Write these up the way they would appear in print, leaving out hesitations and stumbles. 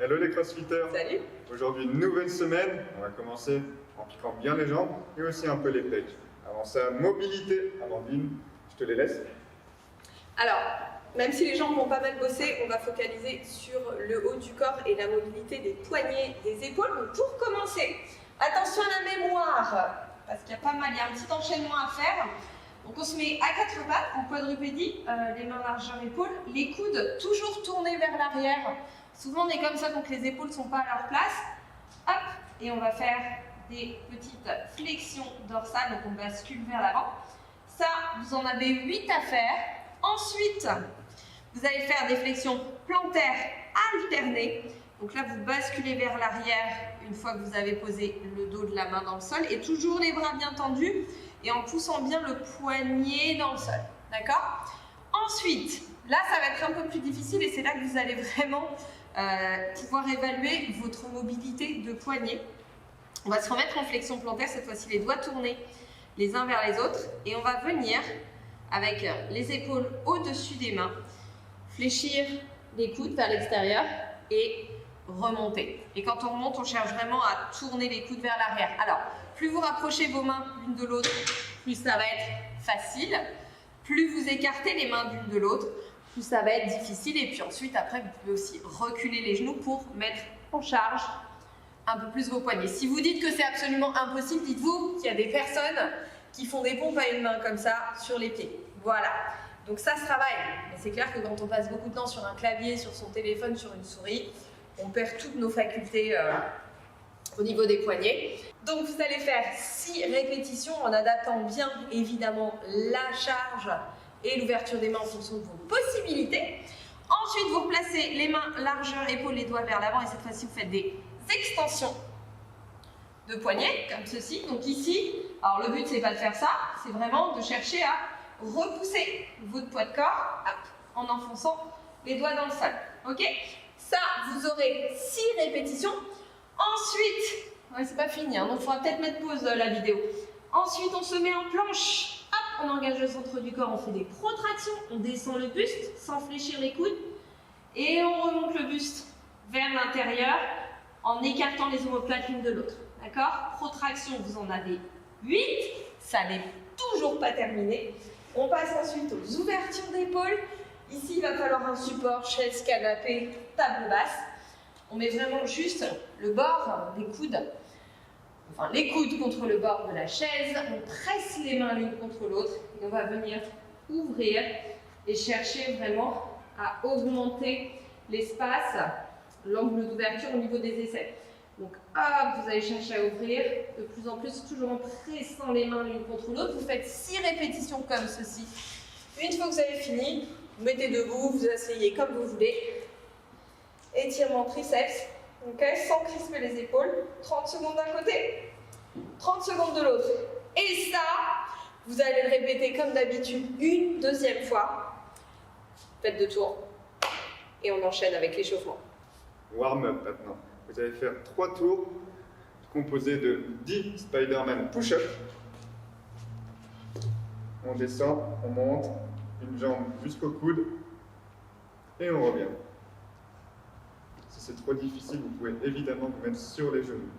Hello les crossfitters. Salut. Aujourd'hui, une nouvelle semaine. On va commencer en piquant bien les jambes et aussi un peu les pecs. Avant ça, mobilité. Amandine, je te les laisse. Alors, même si les jambes vont pas mal bosser, on va focaliser sur le haut du corps et la mobilité des poignets, des épaules. Donc pour commencer, attention à la mémoire, parce qu'il y a pas mal, il y a un petit enchaînement à faire. Donc on se met à quatre pattes, en quadrupédie, les mains largeur épaules, les coudes toujours tournés vers l'arrière. Souvent on est comme ça, donc les épaules ne sont pas à leur place. Hop, et on va faire des petites flexions dorsales, donc on bascule vers l'avant. Ça, vous en avez 8 à faire. Ensuite, vous allez faire des flexions plantaires alternées. Donc là, vous basculez vers l'arrière une fois que vous avez posé le dos de la main dans le sol et toujours les bras bien tendus et en poussant bien le poignet dans le sol. D'accord? Ensuite, là, ça va être un peu plus difficile et c'est là que vous allez vraiment pouvoir évaluer votre mobilité de poignet. On va se remettre en flexion plantaire, cette fois-ci les doigts tournés les uns vers les autres et on va venir avec les épaules au-dessus des mains, fléchir les coudes vers l'extérieur et remonter. Et quand on remonte, on cherche vraiment à tourner les coudes vers l'arrière. Alors, plus vous rapprochez vos mains l'une de l'autre, plus ça va être facile. Plus vous écartez les mains l'une de l'autre, plus ça va être difficile. Et puis ensuite, après, vous pouvez aussi reculer les genoux pour mettre en charge un peu plus vos poignets. Si vous dites que c'est absolument impossible, dites-vous qu'il y a des personnes qui font des pompes à une main comme ça sur les pieds. Voilà. Donc ça se travaille. Mais c'est clair que quand on passe beaucoup de temps sur un clavier, sur son téléphone, sur une souris, on perd toutes nos facultés au niveau des poignets. Donc vous allez faire 6 répétitions en adaptant bien évidemment la charge et l'ouverture des mains en fonction de vos possibilités. Ensuite, vous replacez les mains largeur épaule, les doigts vers l'avant et cette fois-ci, vous faites des extensions de poignets comme ceci. Donc ici, alors le but c'est pas de faire ça, c'est vraiment de chercher à repousser votre poids de corps en enfonçant les doigts dans le sol. Ok? Ça, vous aurez 6 répétitions. Ensuite, ouais, c'est pas fini, hein, donc il faudra peut-être mettre pause la vidéo. Ensuite, on se met en planche. Hop, on engage le centre du corps, on fait des protractions, on descend le buste sans fléchir les coudes et on remonte le buste vers l'intérieur en écartant les omoplates l'une de l'autre. D'accord? Protraction, vous en avez 8. Ça n'est toujours pas terminé. On passe ensuite aux ouvertures d'épaule. Ici, il va falloir un support, chaise, canapé, table basse. On met vraiment juste le bord des coudes, enfin les coudes contre le bord de la chaise. On presse les mains l'une contre l'autre et on va venir ouvrir et chercher vraiment à augmenter l'espace, l'angle d'ouverture au niveau des aisselles. Donc hop, vous allez chercher à ouvrir de plus en plus, toujours en pressant les mains l'une contre l'autre. Vous faites 6 répétitions comme ceci. Une fois que vous avez fini, vous mettez debout, vous asseyez comme vous voulez. Étirement triceps, okay, sans crisper les épaules. 30 secondes d'un côté, 30 secondes de l'autre. Et ça, vous allez le répéter comme d'habitude une deuxième fois. Faites 2 tours et on enchaîne avec l'échauffement. Warm-up maintenant. Vous allez faire 3 tours composés de 10 Spider-Man push-up. On descend, on monte, une jambe jusqu'au coude et on revient. Si c'est trop difficile, vous pouvez évidemment vous mettre sur les genoux.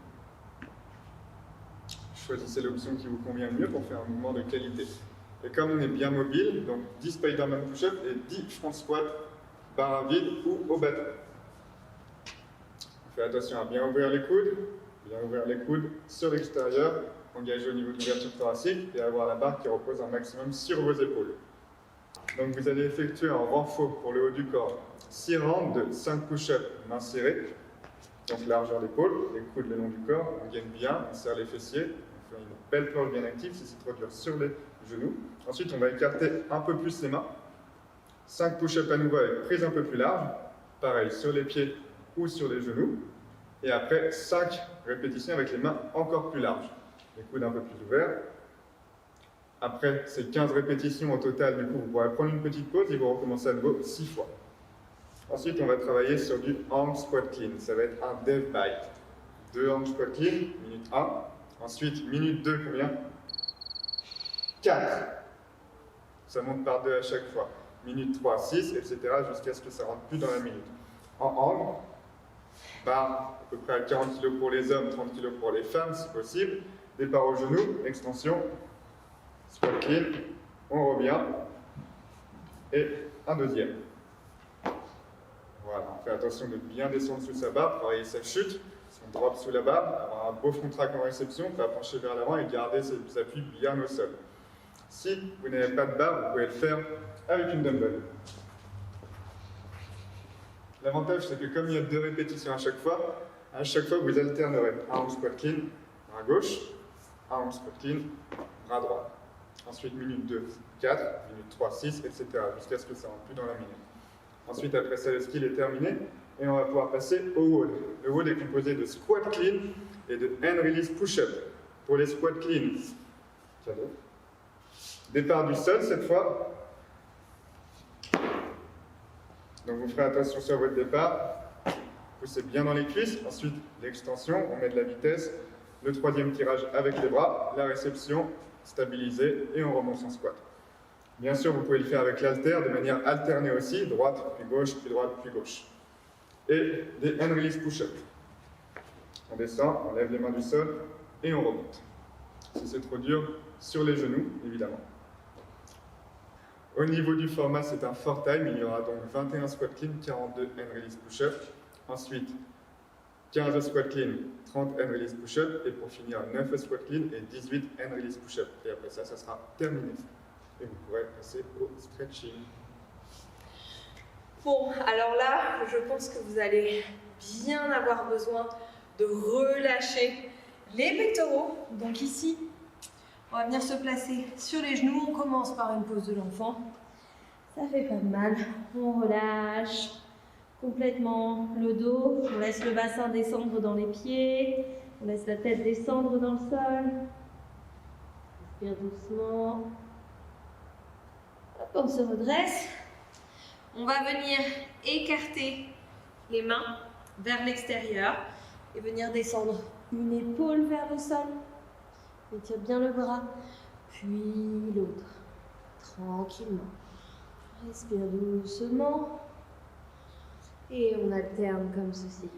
Choisissez l'option qui vous convient le mieux pour faire un mouvement de qualité. Et comme on est bien mobile, donc 10 Spider-Man push-up et 10 front squat, barre à vide ou au bâton. Faites attention à bien ouvrir les coudes sur l'extérieur, engager au niveau de l'ouverture thoracique et avoir la barre qui repose un maximum sur vos épaules. Donc vous allez effectuer un renfort pour le haut du corps. 6 rounds de 5 push-ups mains serrées, donc largeur d'épaule, les coudes le long du corps, on gaine bien, on serre les fessiers, on fait une belle planche bien active si c'est trop dur sur les genoux. Ensuite on va écarter un peu plus les mains. 5 push-ups à nouveau avec prise un peu plus large, pareil sur les pieds ou sur les genoux. Et après 5 répétitions avec les mains encore plus larges, les coudes un peu plus ouverts. Après ces 15 répétitions au total, du coup, vous pourrez prendre une petite pause et vous recommencer à nouveau 6 fois. Ensuite, on va travailler sur du arm squat clean. Ça va être un dev bike. 2 arm squat clean, minute 1. Ensuite, minute 2, combien? 4. Ça monte par 2 à chaque fois. Minute 3, 6, etc. jusqu'à ce que ça rentre plus dans la minute. En angle, barre à peu près à 40 kg pour les hommes, 30 kg pour les femmes si possible. Départ au genou, extension, squat clean, on revient, et un deuxième. Voilà, on fait attention de bien descendre sous sa barre, travailler sa chute. Si on drop sous la barre, avoir un beau front track en réception, pas pencher vers l'avant et garder ses appuis bien au sol. Si vous n'avez pas de barre, vous pouvez le faire avec une dumbbell. L'avantage, c'est que comme il y a 2 répétitions à chaque fois vous alternerez. Un squat clean, bras gauche, un squat clean, bras droit. Ensuite, minute 2, 4, minute 3, 6, etc. jusqu'à ce que ça rentre plus dans la minute. Ensuite, après ça, le skill est terminé et on va pouvoir passer au wall. Le wall est composé de squat clean et de hand release push-up. Pour les squat clean, départ du sol cette fois. Donc vous ferez attention sur votre départ. Poussez bien dans les cuisses. Ensuite, l'extension, on met de la vitesse. Le troisième tirage avec les bras, la réception, stabilisée et on remonte en squat. Bien sûr, vous pouvez le faire avec l'haltère de manière alternée aussi, droite, puis gauche, puis droite, puis gauche. Et des hand release push-up. On descend, on lève les mains du sol et on remonte. Si c'est trop dur, sur les genoux, évidemment. Au niveau du format, c'est un 4 time. Il y aura donc 21 squat clean, 42 hand release push-up. Ensuite, 15 squat clean, 30 hand release push-up. Et pour finir, 9 squat clean et 18 hand release push-up. Et après ça, ça sera terminé. Et vous pourrez passer au stretching. Bon, alors là, je pense que vous allez bien avoir besoin de relâcher les pectoraux. Donc ici, on va venir se placer sur les genoux. On commence par une pose de l'enfant. Ça fait pas de mal. On relâche complètement le dos. On laisse le bassin descendre dans les pieds. On laisse la tête descendre dans le sol. Respire doucement. Hop, on se redresse. On va venir écarter les mains vers l'extérieur et venir descendre une épaule vers le sol. Étire bien le bras, puis l'autre, tranquillement. Respire doucement et on alterne comme ceci.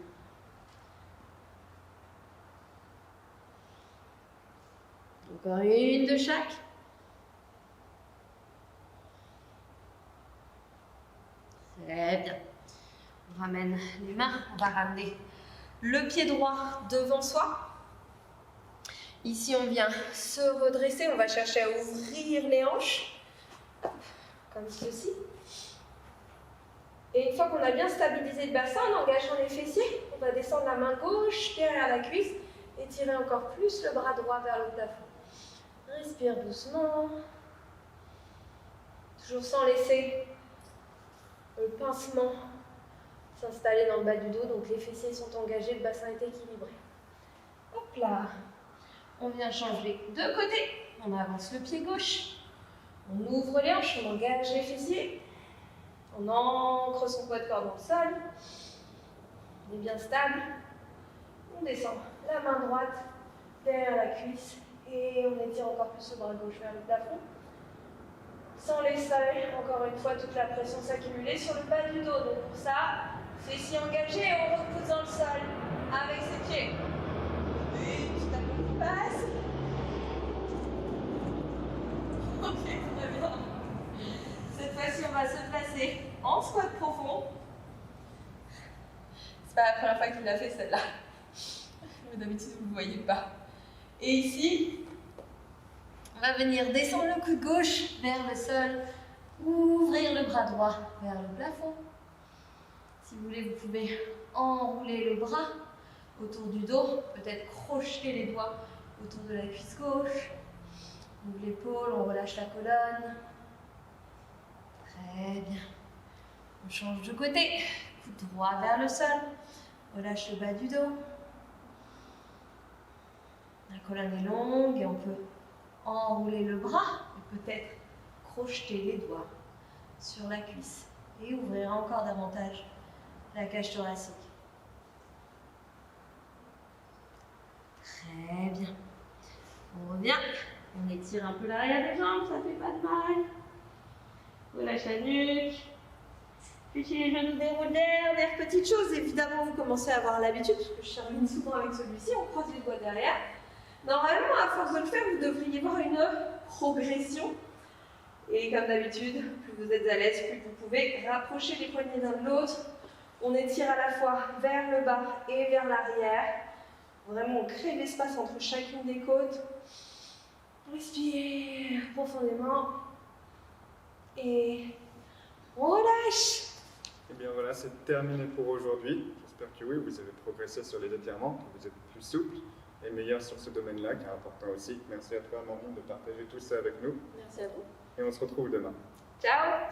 Encore une de chaque. Très bien. On ramène les mains, on va ramener le pied droit devant soi. Ici, on vient se redresser, on va chercher à ouvrir les hanches, comme ceci. Et une fois qu'on a bien stabilisé le bassin, en engageant les fessiers, on va descendre la main gauche derrière la cuisse et tirer encore plus le bras droit vers le plafond. Respire doucement, toujours sans laisser le pincement s'installer dans le bas du dos, donc les fessiers sont engagés, le bassin est équilibré. Hop là, on vient changer de côté, on avance le pied gauche, on ouvre les hanches, on engage les fessiers, on ancre son poids de corps dans le sol, on est bien stable, on descend la main droite derrière la cuisse et on étire encore plus le bras gauche vers le plafond. Sans laisser, encore une fois, toute la pression s'accumuler sur le bas du dos. Donc pour ça, fessiers engagés, on repousse dans le sol avec ses pieds. Une petite tapis qui passe. Ok, très bien. Cette fois-ci, on va se placer en squat profond. C'est pas la première fois que tu l'as fait celle-là. Mais d'habitude, vous ne le voyez pas. Et ici, on va venir descendre le coude gauche vers le sol, ouvrir le bras droit vers le plafond. Si vous voulez, vous pouvez enrouler le bras autour du dos, peut-être crocheter les doigts autour de la cuisse gauche. On ouvre l'épaule, on relâche la colonne. Très bien. On change de côté, coude droit vers le sol, relâche le bas du dos. La colonne est longue et on peut enrouler le bras et peut-être crocheter les doigts sur la cuisse et ouvrir encore davantage la cage thoracique. Très bien. On revient, on étire un peu l'arrière des jambes, ça fait pas de mal. Relâche la nuque. Puis les genoux déroulent, dernière petite chose. Évidemment, vous commencez à avoir l'habitude, parce que je termine souvent avec celui-ci, on croise les doigts derrière. Normalement, à force de le faire, vous devriez voir une progression. Et comme d'habitude, plus vous êtes à l'aise, plus vous pouvez rapprocher les poignets l'un de l'autre. On étire à la fois vers le bas et vers l'arrière. Vraiment, on crée l'espace entre chacune des côtes. Respire profondément. Et on relâche. Et bien voilà, c'est terminé pour aujourd'hui. J'espère que oui, vous avez progressé sur les étirements, que vous êtes plus souple et meilleur sur ce domaine-là, qui est important aussi. Merci à toi, Amandine, de partager tout ça avec nous. Merci à vous. Et on se retrouve demain. Ciao.